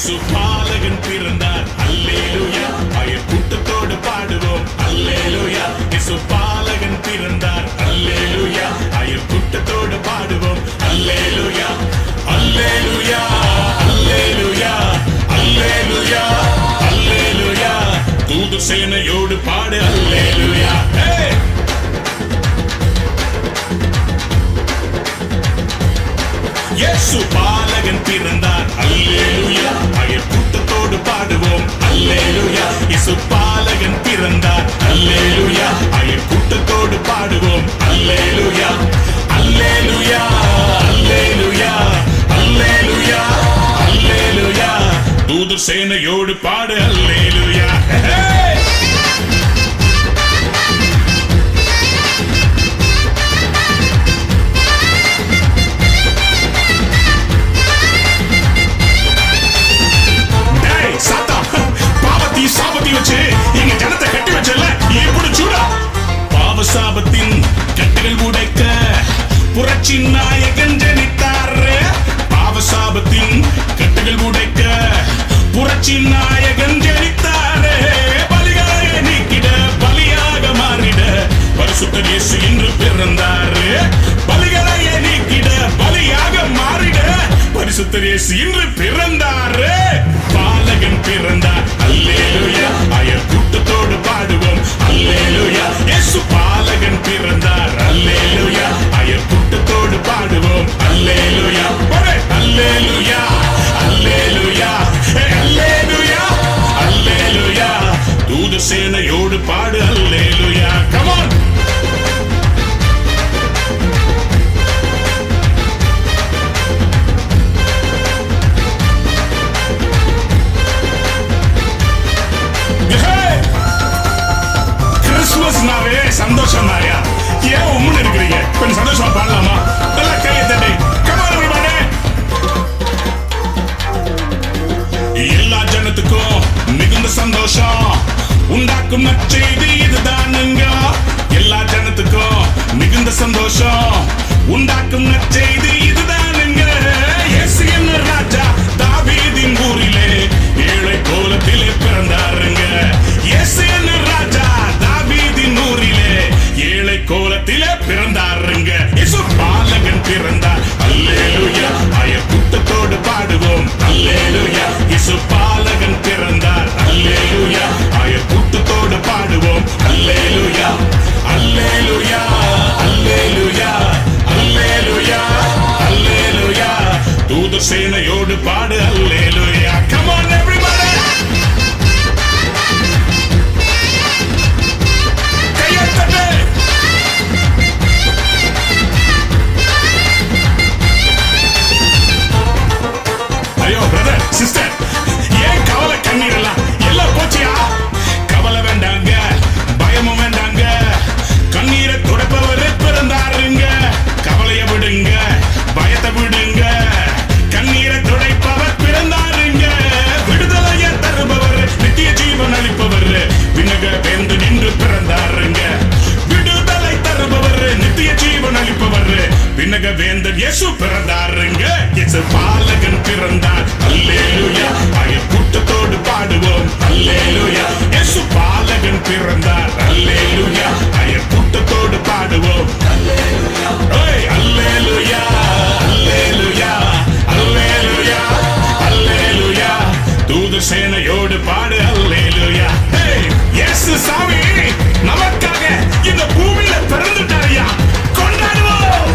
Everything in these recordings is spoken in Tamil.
இயேசு பாலகன் பிறந்தார் அல்லேலூயா அயர் கூட்டத்தோடு பாடுவோம் அல்லேலூயா இயேசு பாலகன் பிறந்தார் அல்லேலூயா அயர் கூட்டத்தோடு பாடுவோம் அல்லேலூயா அல்லேலூயா அல்லேலூயா அல்லேலூயா அல்லேலூயா தூதர் சேனையோடு பாடு அல்லேலூயா இயேசு பாலகன் பிறந்தார் அல்லேலூயா அயர் கூட்டத்தோடு பாடுவோம் அல்லேலூயா இயேசு பாலகன் பிறந்தார் அல்லேலூயா அயர் கூட்டத்தோடு பாடுவோம் அல்லேலூயா அல்லேலூயா அல்லேலூயா அல்லேலூயா அல்லேலூயா தூதர் சேனையோடு பாடு அல்லேலூயா சாபத்தி வச்சு எங்க ஜனத்தை கட்டி வச்சல இப்படி சூடா பாவசாபத்தின் கட்டுகள் உடைக்க புரட்சி நாயகன் ஜனித்தாரு பாவசாபத்தின் கட்டுகள் உடைக்க புரட்சி நாயகன் ஜனித்தாரு பலிகளை நீக்கிட பலியாக மாறிட பரிசுத்த இயேசு இன்று பிறந்தாரு பலிகளை நீக்கிட பலியாக மாறிட பரிசுத்த இயேசு இன்று பிறந்தாரு பாலகன் பிறந்தார் அல்லேலூயா அயர் கூட்டத்தோடு பாடுவோம் அல்லேலூயா இயேசு பாலகன் பிறந்தார் அல்லேலூயா அயர் கூட்டத்தோடு பாடுவோம் அல்லேலூயா அல்லேலூயா அல்லேலூயா அல்லேலூயா அல்லேலூயா தூதர் சேனையோடு பாடு அல்லேலூயா கம் ஆன் சந்தோஷம் தாயா ஏன் உம்முன்னு இருக்கிறீங்க கொஞ்சம் சந்தோஷமா பாடலாமா நல்லா கையை தட்டி எல்லா ஜனத்துக்கும் மிகுந்த சந்தோஷம் உண்டாக்கும் நற்செய்தி இதுதானுங்க எல்லா ஜனத்துக்கும் மிகுந்த சந்தோஷம் உண்டாக்கும் நற்செய்தி இதுதானுங்க இயேசு என்ன ராஜா தாவீதின் ஊரிலே ஏழை கோலத்திலே பிறந்தாருங்க இயேசு என்ன ராஜா தாவீதின் ஊரிலே ஏழை கோலத்திலே பிறந்தாருங்க இயேசு பாலகன் பிறந்தார் அல்லேலூயா அயர் கூட்டத்தோடு பாடுவோம் அல்லேலூயா இயேசு பாலகன் பிறந்தார் அல்லேலூயா அயர் கூட்டத்தோடு பாடுவோம் அல்லேலூயா அல்லேலூயா அல்லேலூயா அல்லேலூயா அல்லேலூயா தூதர் சேனையோடு பாடு அல்லேலூயா கம் ஆன் எவரிபடி சிஸ்டர் ஏன் கவலை கண்ணீர் எல்லாம் போச்சியா கவலை வேண்டாங்க பயமும் வேண்டாங்க கண்ணீரை துடைப்பவர் பிறந்தாருங்க கவலையை விடுங்க பயத்தை விடுங்க கண்ணீரை துடைப்பவர் பிறந்தாருங்க விடுதலையை தருபவர் நித்திய ஜீவன் அளிப்பவர் விண்ணக வேந்து நின்று பிறந்தாருங்க விடுதலை தருபவர் நித்திய ஜீவன் அளிப்பவர் விண்ணக வேந்தன் இயேசு பிறந்தாருங்க இயேசு பாலகன் பிறந்தார் அல்லேலூயா அயர் கூட்டத்தோடு பாடுவோம் அல்லேலூயா இயேசு பாலகன் பிறந்தார் அல்லேலூயா அயர் கூட்டத்தோடு பாடுவோம் அல்லேலூயா அல்லேலூயா அல்லேலூயா அல்லேலூயா அல்லேலூயா தூதர் சேனையோடு பாடு அல்லேலூயா இயேசு சாமி நமக்காக இந்த பூமியில பிறந்துட்டாரியா கொண்டாடுவோம்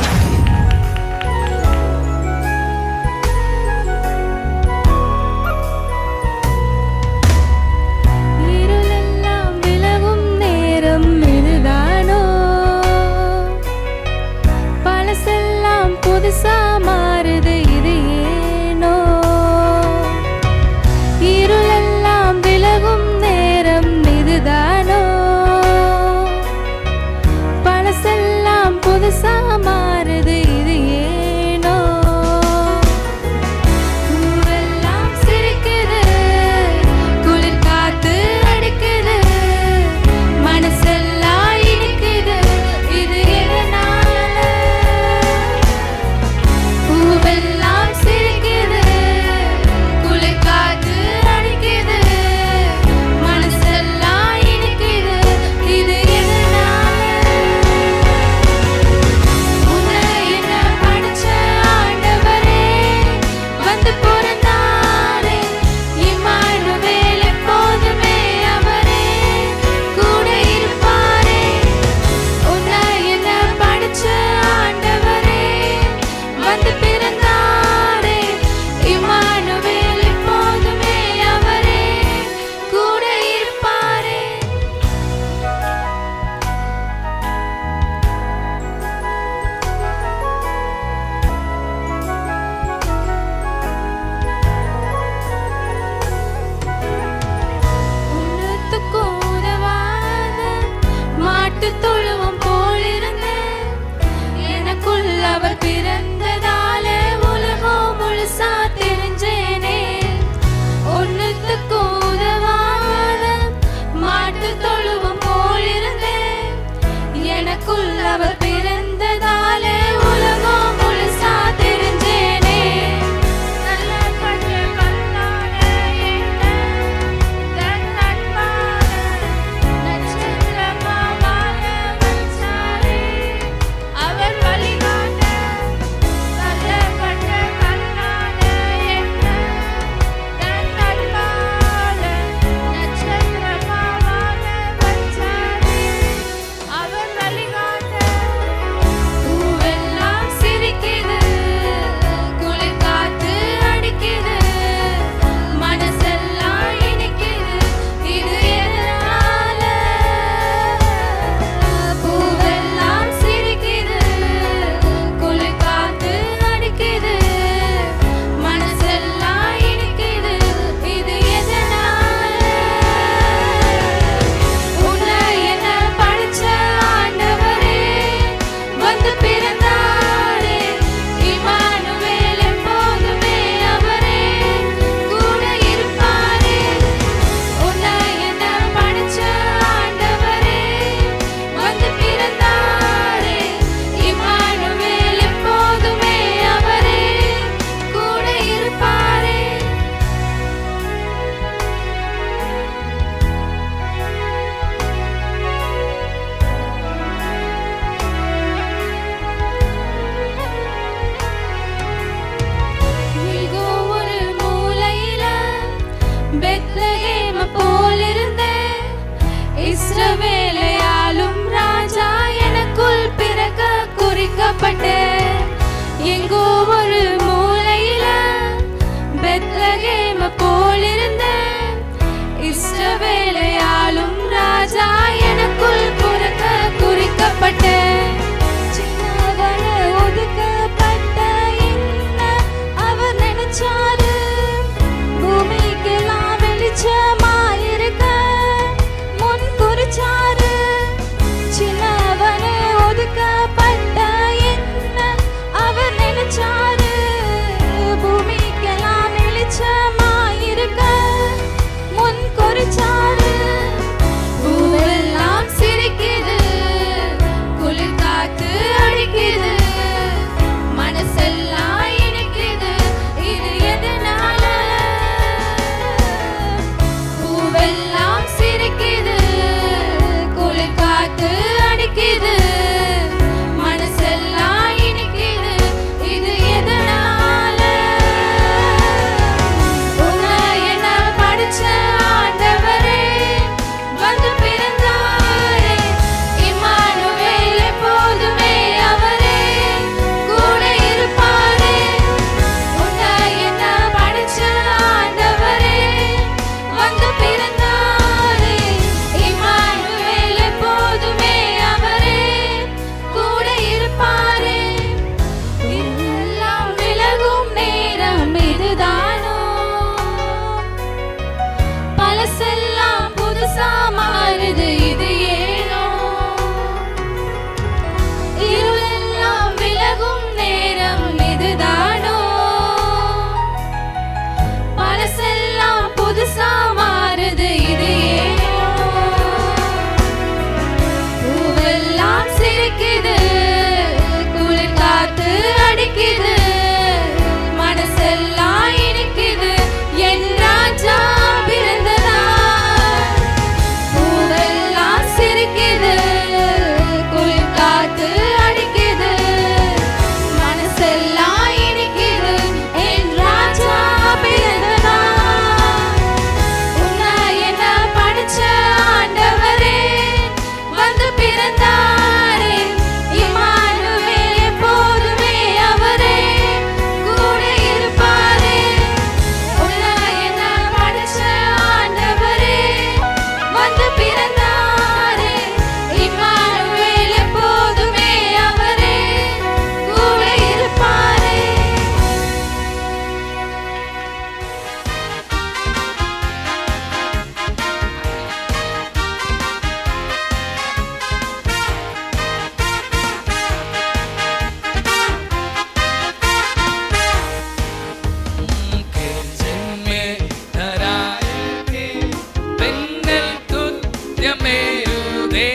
துயமேறுதே.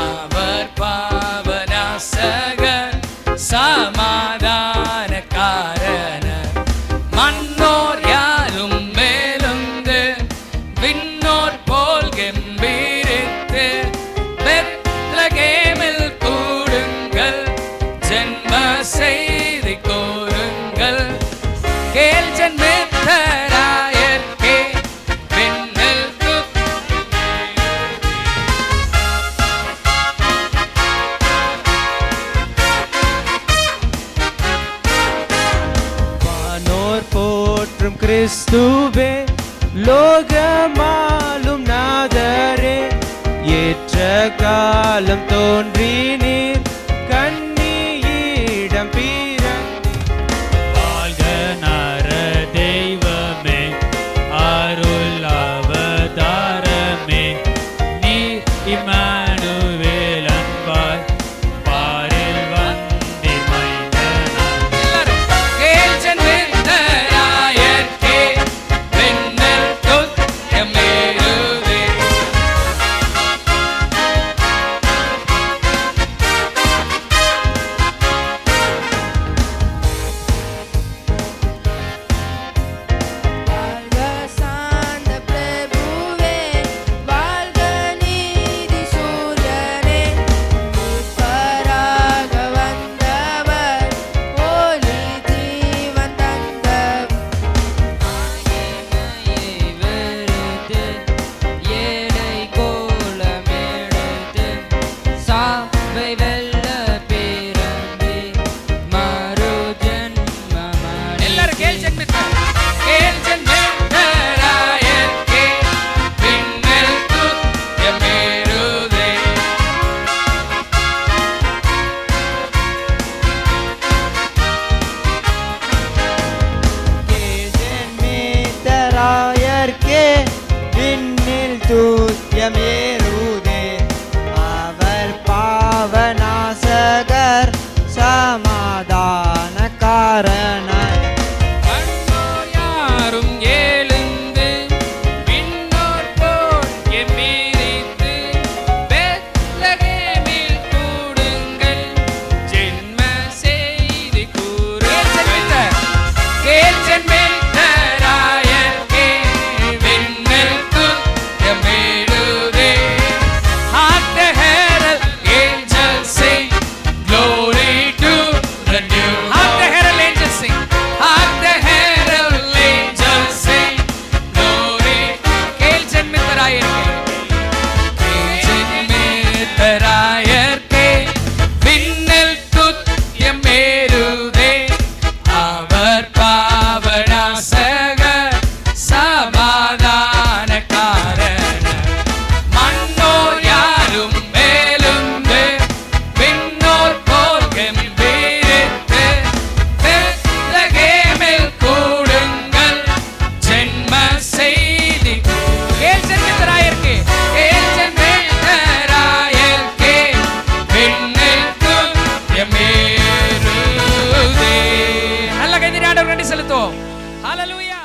அவர் பாவநாசகர் சமாதானக்காரனர். மன்னோர் யாரும் மேலுந்து விண்ணோர் போல் கெம்பீரித்து பெத்லகேமில் கூடுங்கள், ஜென்ம செய்தி கூறுங்கள். கேள் ஜென்மித்தராயர்க்கே விண்ணில் வானோர் போற்றும் கிறிஸ்துவே, லோகமாலும் நாதரே, ஏற்ற காலம் தோன்றி நீர் கன்னியிடம் பிறந்தீர். வாழ்க நர தெய்வமே, அருள் அவதாரமே, நீர் இம்மானுவேல் அன்பாய் பாரில் வந்தீர் மைந்தனாய். எல்லாரும் கேள் ஜென்மித்தராயர்க்கே விண்ணில் துயமேறுதே. வாழ்க சாந்த பிரபுவே, வாழ்க நீதி சூரியனே, மீட்பராக வந்தவர், ஒளி ஜீவன் தந்தவர். ஆகினையை வெறுத்து ஏழை கோலமெடுத்து சாவை வெல்ல பிறந்து மறு ஜென்மமடை. எல்லாரும் கேள் ஜென்மித்தராயர்க்கே விண்ணில் துயமேறுதே. ஜென்மித்தராயர்க்கே விண்ணில் தூயமேறுதே. அவர் பாவநாசகர் சமாதானக்காரனர். மன்னோர் யாரும் எழுந்து விண்ணோர் போல் கெம்பீரித்து பெத்லகேமில் கூடுங்கள், ஜென்ம செய்தி கூறுங்கள். கேள் ஜென்மித்தராயர்க்கே விண்ணில் துயமேறுதே. Hark the herald angels sing, glory to the new. Hark the herald angels sing. Hark the herald angels sing, glory. கேள் ஜென்மித்தராயர்க்கே விண்ணில் துயமேறுதே. அவர் பாவநாசகர் சமாதானக்காரனர். மன்னோர் யாரும் மேலுந்து விண்ணோர் போல் கெம்பீரித்து பெத்லகேமில் கூடுங்கள், ஜென்ம செய்தி. கேள் ஜென்மித்தராயர்க்கே விண்ணில் துயமேறுதே. நல்ல கைதட்டி ஆண்டவருக்கு நன்றி செலுத்துவோம். ஹல்லேலூயா.